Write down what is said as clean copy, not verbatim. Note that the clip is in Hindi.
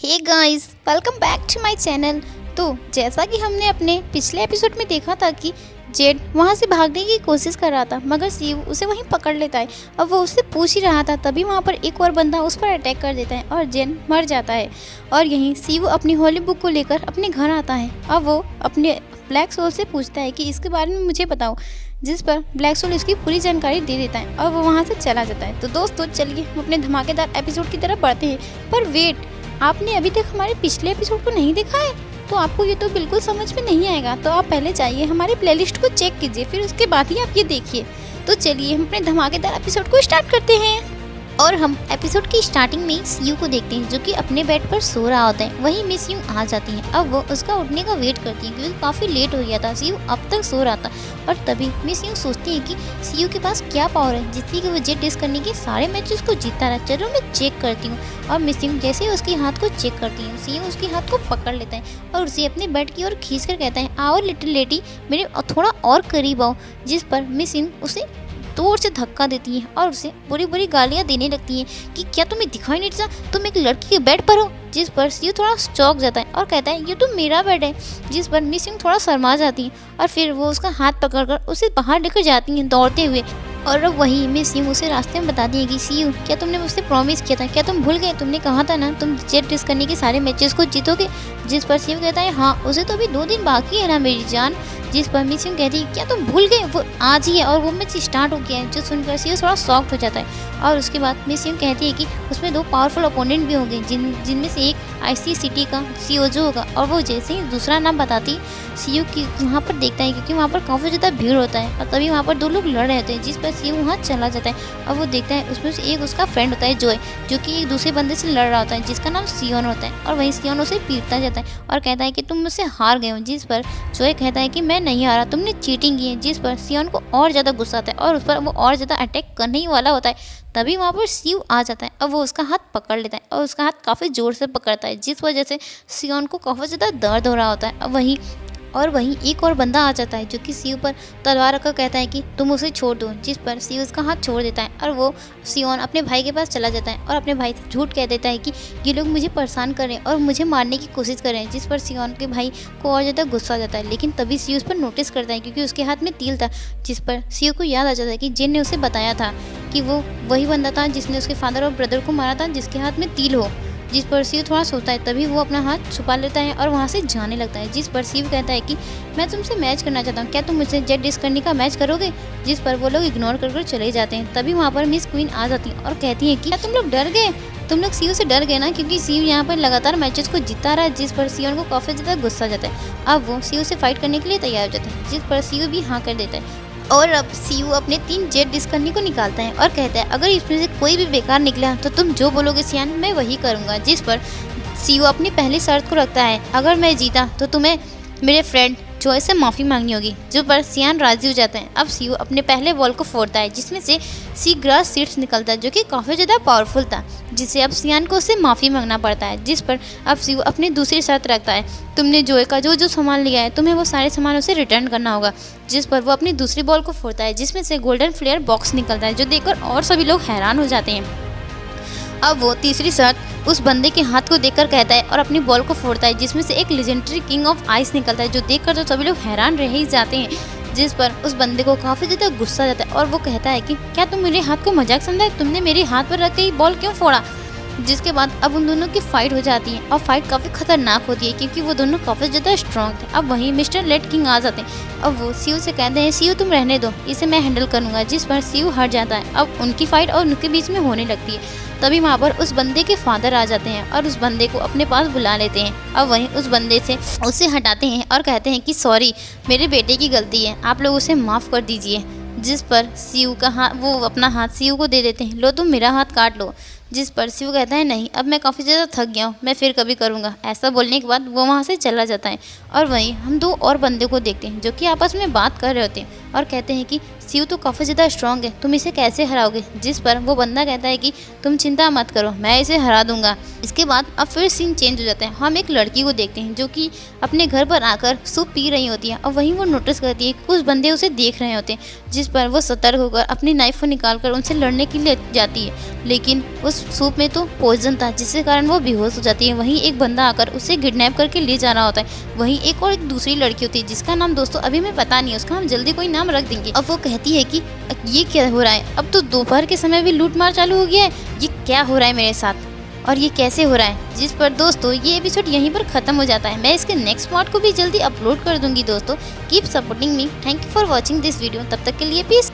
Hey guys, welcome back to my channel. तो जैसा कि हमने अपने पिछले एपिसोड में देखा था कि जेड वहाँ से भागने की कोशिश कर रहा था, मगर सीव उसे वहीं पकड़ लेता है और वो उससे पूछ ही रहा था। तभी वहाँ पर एक और बंदा उस पर अटैक कर देता है और जेड मर जाता है। और यहीं सीव अपनी होली बुक को लेकर अपने घर आता है और वो अपने ब्लैक सोल से पूछता है कि इसके बारे में मुझे बताओ, जिस पर ब्लैक सोल इसकी पूरी जानकारी दे देता है और वो वहाँ से चला जाता है। तो दोस्तों चलिए हम अपने धमाकेदार एपिसोड की तरफ बढ़ते हैं। पर वेट, आपने अभी तक हमारे पिछले एपिसोड को नहीं देखा है तो आपको ये तो बिल्कुल समझ में नहीं आएगा। तो आप पहले जाइए हमारे प्लेलिस्ट को चेक कीजिए, फिर उसके बाद ही आप ये देखिए। तो चलिए हम अपने धमाकेदार एपिसोड को स्टार्ट करते हैं। और हम एपिसोड की स्टार्टिंग में सीयू को देखते हैं जो कि अपने बेड पर सो रहा होता है। वहीं मिस यू आ जाती है। अब वो उसका उठने का वेट करती है क्योंकि काफ़ी लेट हो गया था, सीयू अब तक सो रहा था। और तभी मिस यू सोचती है कि सीयू के पास क्या पावर है जिससे कि वो जेट डिस करने के सारे मैचेस को जीतता रहा। चलो मैं चेक करती हूँ। और मिस यू जैसे ही उसके हाथ को चेक करती है, सीयू उसके हाथ को पकड़ लेता है और उसे अपने बेड की ओर खींच कर कहता है, आओ लिटिल लेडी, मेरे थोड़ा और करीब आओ। जिस पर मिस यू उसे जोर से धक्का देती है और उसे बुरी बुरी गालियां देने लगती हैं कि क्या तुम्हें दिखाई नहीं देता, तुम एक लड़की के बेड पर हो। जिस पर सीयू थोड़ा चौंक जाता है और कहता है ये तो मेरा बेड है। जिस पर मिस यू थोड़ा शर्मा जाती है और फिर वो उसका हाथ पकड़कर उसे बाहर लेकर जाती हैं दौड़ते हुए। और अब वहीं मिस यू उसे रास्ते में बताती है कि सीयू, क्या तुमने मुझसे प्रॉमिस किया था, क्या तुम भूल गए? तुमने कहा था ना तुम जेट डिस करने के सारे मैचेस को जीतोगे। जिस पर सीयू कहता है हाँ, उसे तो अभी 2 दिन बाकी है ना मेरी जान। जिस पर मिस यू कहती है क्या तुम भूल गए, वो आज ही है और वो मैच स्टार्ट हो गया है। जो सुनकर सीयू थोड़ा शॉक्ड हो जाता है। और उसके बाद मिस यू कहती है कि उसमें 2 पावरफुल ओपोनेंट भी होंगे जिनमें से एक आईसी सिटी का सीओजो होगा। और वो जैसे ही दूसरा नाम बताती सीयू की वहाँ पर देखता है क्योंकि वहाँ पर काफ़ी ज़्यादा भीड़ होता है और तभी वहाँ पर 2 लोग लड़ रहे होते हैं। जिस पर सीयू वहाँ चला जाता है और वो देखता है उसमें से एक उसका फ्रेंड होता है जोय, जो कि एक दूसरे बंदे से लड़ रहा होता है जिसका नाम सियोन होता है। और वहीं सियोन उसे पीटता जाता है और कहता है कि तुम मुझसे हार गए हो। जिस पर जोय कहता है कि मैं नहीं हारा, तुमने चीटिंग की है। जिस पर सियोन को और ज़्यादा गुस्सा आता है और उस पर वो और ज़्यादा अटैक करने ही वाला होता है। तभी वहाँ पर सीयू आ जाता है और वो उसका हाथ पकड़ लेता है और उसका हाथ काफ़ी ज़ोर से पकड़ता है जिस वजह से सियोन को काफ़ी ज़्यादा दर्द हो रहा होता है। वहीं एक और बंदा आ जाता है जो कि सीयू पर तलवार रखकर कहता है कि तुम उसे छोड़ दो। जिस पर सीयू उसका हाथ छोड़ देता है और वो सियोन अपने भाई के पास चला जाता है और अपने भाई से झूठ कह देता है कि ये लोग मुझे परेशान कर रहे हैं और मुझे मारने की कोशिश कर रहे हैं। जिस पर सियोन के भाई को और ज़्यादा गुस्सा आ जाता है, लेकिन तभी सीयू उस पर नोटिस करता है क्योंकि उसके हाथ में तिल था। जिस पर सीयू को याद आ जाता है कि जिन ने उसे बताया था कि वो वही बंदा था जिसने उसके फादर और ब्रदर को मारा था जिसके हाथ में तिल हो। जिस पर सीयू थोड़ा सोचता है, तभी वो अपना हाथ छुपा लेता है और वहाँ से जाने लगता है। जिस पर सीयू कहता है कि मैं तुमसे मैच करना चाहता हूँ, क्या तुम मुझसे जेट डिस करने का मैच करोगे? जिस पर वो लोग इग्नोर कर चले जाते हैं। तभी वहाँ पर मिस क्वीन आ जाती है और कहती है कि क्या तुम लोग डर गए? तुम लोग सीयू से डर गए ना, क्योंकि सीयू यहाँ पर लगातार मैचेस को जीता रहा है। जिस पर सियोन को काफ़ी ज़्यादा गुस्सा आ जाता है। अब वो सीयू से फाइट करने के लिए तैयार हो जाता है, जिस पर सीयू भी हाँ कर देता है। और अब सीयू अपने 3 जेट डिस करने को निकालता है और कहता है अगर इसमें से कोई भी बेकार निकला तो तुम जो बोलोगे सियान मैं वही करूँगा। जिस पर सीयू अपनी पहली शर्त को रखता है, अगर मैं जीता तो तुम्हें मेरे फ्रेंड जॉय से माफ़ी मांगनी होगी। जो पर सियान राजी हो जाता है। अब सीयू अपने पहले बॉल को फोड़ता है जिसमें से सी ग्रास सीड्स निकलता है जो कि काफ़ी ज़्यादा पावरफुल था, जिससे अब सियान को उससे माफ़ी मांगना पड़ता है। जिस पर अब सीयू अपनी दूसरी शर्त रखता है, तुमने जॉय का जो जो सामान लिया है तुम्हें वो सारे सामान उसे रिटर्न करना होगा। जिस पर वो अपनी दूसरी बॉल को फोड़ता है जिसमें से गोल्डन फ्लेयर बॉक्स निकलता है जो देखकर और सभी लोग हैरान हो जाते हैं। अब वो तीसरी शर्त उस बंदे के हाथ को देखकर कहता है और अपनी बॉल को फोड़ता है जिसमें से एक लेजेंडरी किंग ऑफ आइस निकलता है जो देखकर तो सभी लोग हैरान रह ही जाते हैं। जिस पर उस बंदे को काफ़ी ज़्यादा गुस्सा आ जाता है और वो कहता है कि क्या तुम मेरे हाथ को मजाक समझा है, तुमने मेरे हाथ पर रख के ही बॉल क्यों फोड़ा? जिसके बाद अब उन दोनों की फाइट हो जाती है और फाइट काफ़ी खतरनाक होती है क्योंकि वो दोनों काफ़ी ज़्यादा स्ट्रॉन्ग थे। अब वहीं मिस्टर लेड किंग आ जाते हैं। अब वो सीयू से कहते हैं सीयू तुम रहने दो, इसे मैं हैंडल करूँगा। जिस पर सीयू हट जाता है। अब उनकी फाइट और उनके बीच में होने लगती है। तभी वहाँ पर उस बंदे के फादर आ जाते हैं और उस बंदे को अपने पास बुला लेते हैं। अब वहीं उस बंदे से उसे हटाते हैं और कहते हैं कि सॉरी, मेरे बेटे की गलती है, आप लोग उसे माफ़ कर दीजिए। जिस पर सीयू का हाथ वो अपना हाथ सीयू को दे देते हैं, लो तुम मेरा हाथ काट लो। जिस पर सीयू कहता है नहीं, अब मैं काफ़ी ज़्यादा थक गया हूँ, मैं फिर कभी करूँगा। ऐसा बोलने के बाद वो वहाँ से चला जाता है। और वहीं हम 2 और बंदे को देखते हैं जो कि आपस में बात कर रहे होते हैं और कहते हैं कि शिव तो काफ़ी ज़्यादा स्ट्रॉन्ग है, तुम इसे कैसे हराओगे। जिस पर वो बंदा कहता है कि तुम चिंता मत करो, मैं इसे हरा दूंगा। इसके बाद अब फिर सीन चेंज हो जाता है। हम एक लड़की को देखते हैं जो कि अपने घर पर आकर सूप पी रही होती है और वहीं वो नोटिस करती है कि कुछ बंदे उसे देख रहे होते हैं। जिस पर वो सतर्क होकर अपनी नाइफ को निकाल कर उनसे लड़ने के लिए जाती है, लेकिन उस सूप में तो पॉइजन था जिसके कारण वो बेहोश हो जाती है। वहीं एक बंदा आकर उसे किडनैप करके ले जा रहा होता है। वहीं एक दूसरी लड़की होती है जिसका नाम दोस्तों अभी मैं पता नहीं है, उसका हम जल्दी कोई नाम रख देंगे। अब वो कहती है कि ये क्या हो रहा है, अब तो दोपहर के समय भी लूट मार चालू हो गया है, ये क्या हो रहा है मेरे साथ और ये कैसे हो रहा है। जिस पर दोस्तों ये एपिसोड यहीं पर खत्म हो जाता है। मैं इसके नेक्स्ट पार्ट को भी जल्दी अपलोड कर दूंगी दोस्तों। Keep supporting me. Thank you for watching this video. तब तक के लिए पीस।